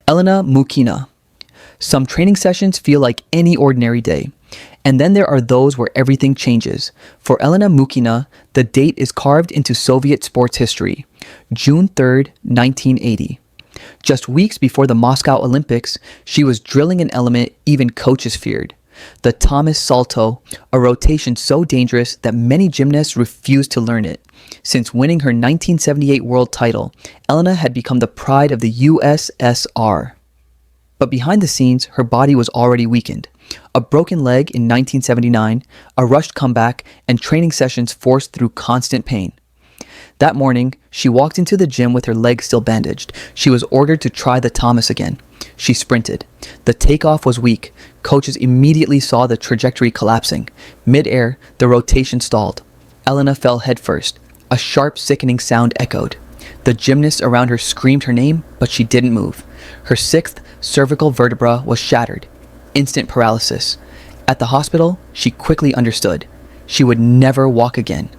Elena Mukina. Some training sessions feel like any ordinary day. And then there are those where everything changes. For Elena Mukina, the date is carved into Soviet sports history. June 3rd, 1980. Just weeks before the Moscow Olympics, she was drilling an element even coaches feared. The Thomas Salto, a rotation so dangerous that many gymnasts refused to learn it. Since winning her 1978 world title, Elena had become the pride of the USSR. But behind the scenes, her body was already weakened. A broken leg in 1979, a rushed comeback, and training sessions forced through constant pain. That morning, she walked into the gym with her leg still bandaged. She was ordered to try the Thomas again. She sprinted. The takeoff was weak. Coaches immediately saw the trajectory collapsing. Mid-air, the rotation stalled. Elena fell headfirst. A sharp, sickening sound echoed. The gymnasts around her screamed her name, but she didn't move. Her sixth cervical vertebra was shattered. Instant paralysis. At the hospital, she quickly understood. She would never walk again.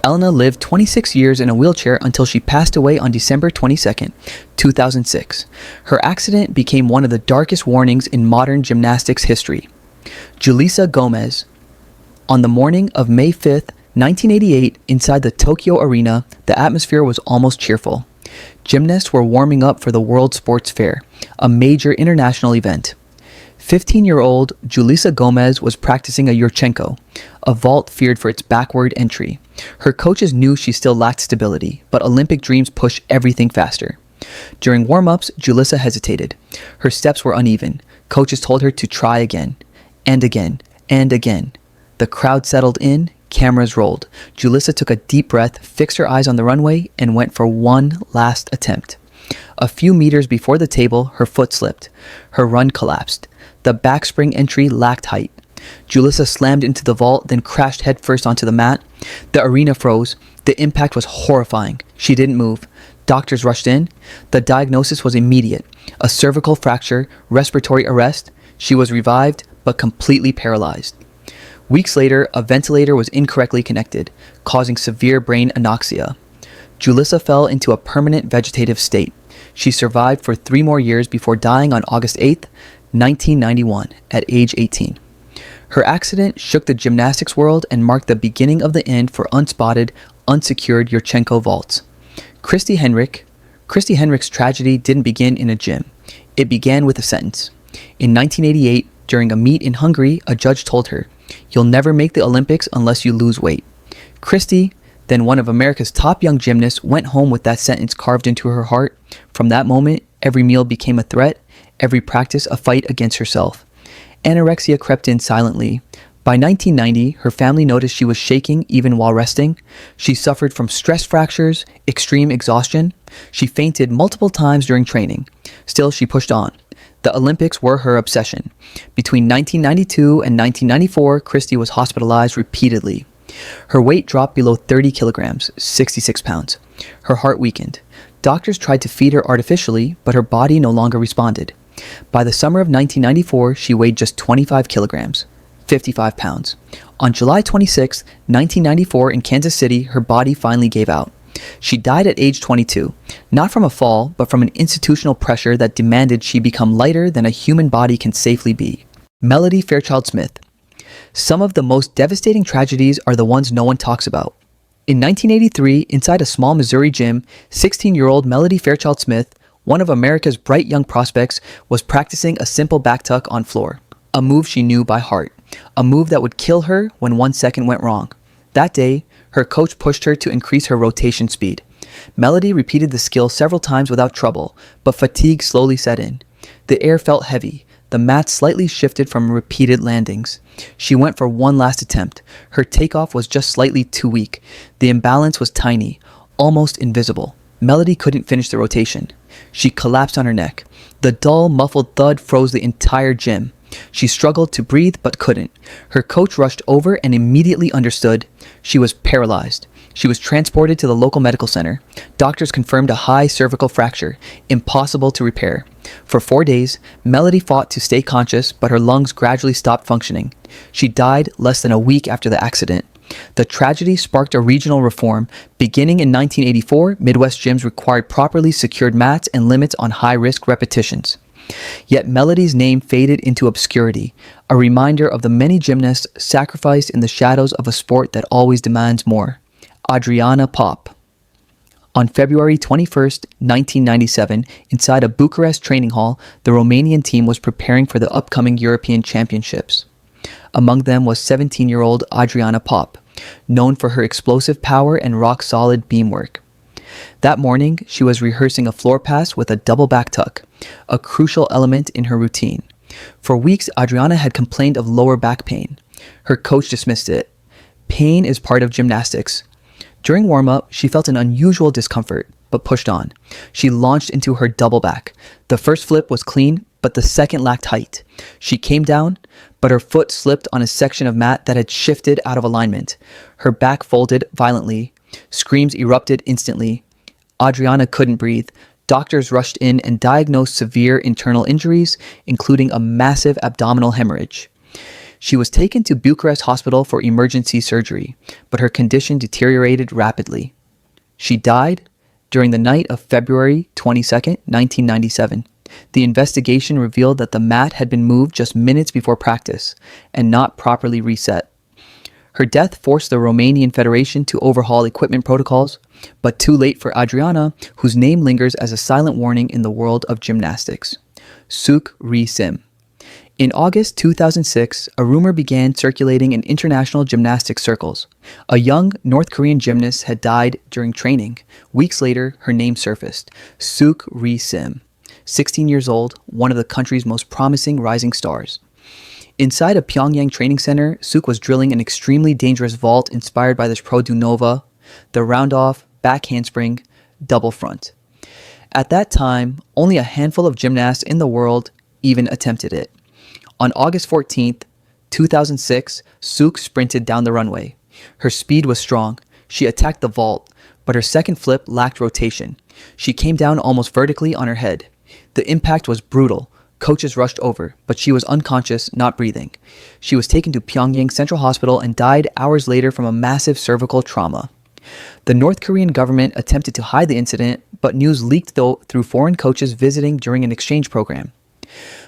Elena lived 26 years in a wheelchair until she passed away on December 22, 2006. Her accident became one of the darkest warnings in modern gymnastics history. Julissa Gomez. On the morning of May 5th, 1988, inside the Tokyo Arena, the atmosphere was almost cheerful. Gymnasts were warming up for the World Sports Fair, a major international event. 15-year-old Julissa Gomez was practicing a Yurchenko, a vault feared for its backward entry. Her coaches knew she still lacked stability, but Olympic dreams push everything faster. During warm-ups, Julissa hesitated. Her steps were uneven. Coaches told her to try again, and again, and again. The crowd settled in, cameras rolled. Julissa took a deep breath, fixed her eyes on the runway, and went for one last attempt. A few meters before the table, her foot slipped. Her run collapsed. The backspring entry lacked height. Julissa slammed into the vault, then crashed headfirst onto the mat. The arena froze. The impact was horrifying. She didn't move. Doctors rushed in. The diagnosis was immediate. A cervical fracture, respiratory arrest. She was revived, but completely paralyzed. Weeks later, a ventilator was incorrectly connected, causing severe brain anoxia. Julissa fell into a permanent vegetative state. She survived for 3 more years before dying on August 8, 1991, at age 18. Her accident shook the gymnastics world and marked the beginning of the end for unspotted, unsecured Yurchenko vaults. Christy Henrich's tragedy didn't begin in a gym. It began with a sentence. In 1988, during a meet in Hungary, a judge told her, "You'll never make the Olympics unless you lose weight." Christy, then one of America's top young gymnasts, went home with that sentence carved into her heart. From that moment, every meal became a threat, every practice a fight against herself. Anorexia crept in silently. By 1990, her family noticed she was shaking even while resting. She suffered from stress fractures, extreme exhaustion. She fainted multiple times during training. Still, she pushed on. The Olympics were her obsession. Between 1992 and 1994, Christy was hospitalized repeatedly. Her weight dropped below 30 kilograms, 66 pounds. Her heart weakened. Doctors tried to feed her artificially, but her body no longer responded. By the summer of 1994, she weighed just 25 kilograms, 55 pounds. On July 26, 1994, in Kansas City, her body finally gave out. She died at age 22, not from a fall, but from an institutional pressure that demanded she become lighter than a human body can safely be. Melody Fairchild-Smith. Some of the most devastating tragedies are the ones no one talks about. In 1983, inside a small Missouri gym, 16-year-old Melody Fairchild-Smith, one of America's bright young prospects, was practicing a simple back tuck on floor. A move she knew by heart. A move that would kill her when 1 second went wrong. That day, her coach pushed her to increase her rotation speed. Melody repeated the skill several times without trouble, but fatigue slowly set in. The air felt heavy. The mat slightly shifted from repeated landings. She went for one last attempt. Her takeoff was just slightly too weak. The imbalance was tiny, almost invisible. Melody couldn't finish the rotation. She collapsed on her neck. The dull, muffled thud froze the entire gym. She struggled to breathe but couldn't. Her coach rushed over and immediately understood. She was paralyzed. She was transported to the local medical center. Doctors confirmed a high cervical fracture, impossible to repair. For 4 days, Melody fought to stay conscious, but her lungs gradually stopped functioning. She died less than a week after the accident. The tragedy sparked a regional reform. Beginning in 1984, Midwest gyms required properly secured mats and limits on high-risk repetitions. Yet Melody's name faded into obscurity, a reminder of the many gymnasts sacrificed in the shadows of a sport that always demands more. Adriana Pop. On February 21st, 1997, inside a Bucharest training hall, the Romanian team was preparing for the upcoming European Championships. Among them was 17-year-old Adriana Pop, known for her explosive power and rock-solid beam work. That morning, she was rehearsing a floor pass with a double back tuck, a crucial element in her routine. For weeks, Adriana had complained of lower back pain. Her coach dismissed it. Pain is part of gymnastics. During warm-up, she felt an unusual discomfort, but pushed on. She launched into her double back. The first flip was clean, but the second lacked height. She came down, but her foot slipped on a section of mat that had shifted out of alignment. Her back folded violently. Screams erupted instantly. Adriana couldn't breathe. Doctors rushed in and diagnosed severe internal injuries, including a massive abdominal hemorrhage. She was taken to Bucharest Hospital for emergency surgery, but her condition deteriorated rapidly. She died during the night of February 22, 1997. The investigation revealed that the mat had been moved just minutes before practice and not properly reset. Her death forced the Romanian Federation to overhaul equipment protocols, but too late for Adriana, whose name lingers as a silent warning in the world of gymnastics. Suk Ri Sim. In August 2006, a rumor began circulating in international gymnastics circles. A young North Korean gymnast had died during training. Weeks later, her name surfaced. Suk Ri Sim, 16 years old, one of the country's most promising rising stars. Inside a Pyongyang training center, Suk was drilling an extremely dangerous vault inspired by the Shushunova, the round-off, back handspring, double front. At that time, only a handful of gymnasts in the world even attempted it. On August 14th, 2006, Suk sprinted down the runway. Her speed was strong. She attacked the vault, but her second flip lacked rotation. She came down almost vertically on her head. The impact was brutal. Coaches rushed over, but she was unconscious, not breathing. She was taken to Pyongyang Central Hospital and died hours later from a massive cervical trauma. The North Korean government attempted to hide the incident, but news leaked through foreign coaches visiting during an exchange program.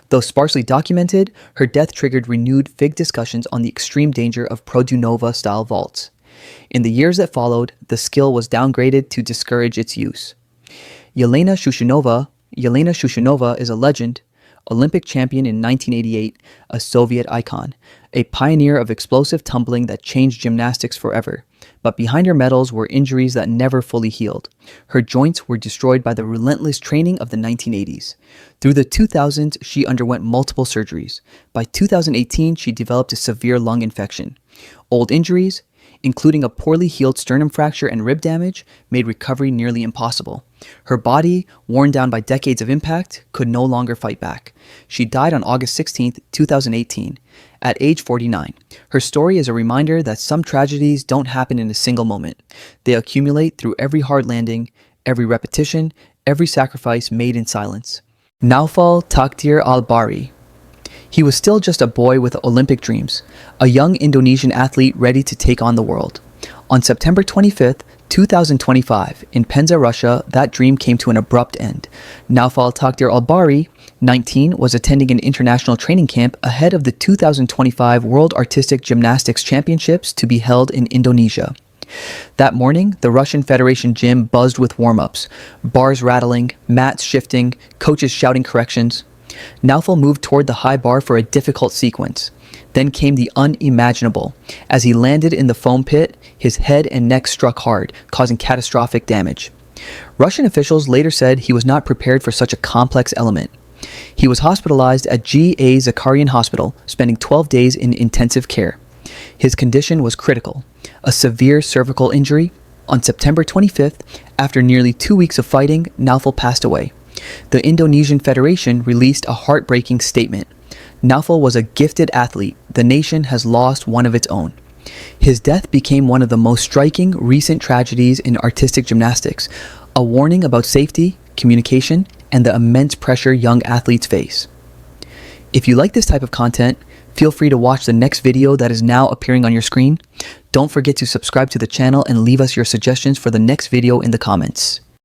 Though sparsely documented, her death triggered renewed FIG discussions on the extreme danger of Produnova-style vaults. In the years that followed, the skill was downgraded to discourage its use. Yelena Shushunova is a legend, Olympic champion in 1988, a Soviet icon, a pioneer of explosive tumbling that changed gymnastics forever. But behind her medals were injuries that never fully healed. Her joints were destroyed by the relentless training of the 1980s. Through the 2000s, she underwent multiple surgeries. By 2018, she developed a severe lung infection. Old injuries, including a poorly healed sternum fracture and rib damage, made recovery nearly impossible. Her body, worn down by decades of impact, could no longer fight back. She died on August 16, 2018, at age 49. Her story is a reminder that some tragedies don't happen in a single moment. They accumulate through every hard landing, every repetition, every sacrifice made in silence. Naufal Takdir al-Bari. He was still just a boy with Olympic dreams, a young Indonesian athlete ready to take on the world. On September 25th, 2025, in Penza, Russia, that dream came to an abrupt end. Naufal Takdir al-Bari, 19, was attending an international training camp ahead of the 2025 World Artistic Gymnastics Championships to be held in Indonesia. That morning, the Russian Federation gym buzzed with warm-ups, bars rattling, mats shifting, coaches shouting corrections. Naufal moved toward the high bar for a difficult sequence. Then came the unimaginable. As he landed in the foam pit, his head and neck struck hard, causing catastrophic damage. Russian officials later said he was not prepared for such a complex element. He was hospitalized at G.A. Zakarian Hospital, spending 12 days in intensive care. His condition was critical, a severe cervical injury. On September 25th, after nearly 2 weeks of fighting, Naufal passed away. The Indonesian Federation released a heartbreaking statement. Naufal was a gifted athlete. The nation has lost one of its own. His death became one of the most striking recent tragedies in artistic gymnastics, a warning about safety, communication, and the immense pressure young athletes face. If you like this type of content, feel free to watch the next video that is now appearing on your screen. Don't forget to subscribe to the channel and leave us your suggestions for the next video in the comments.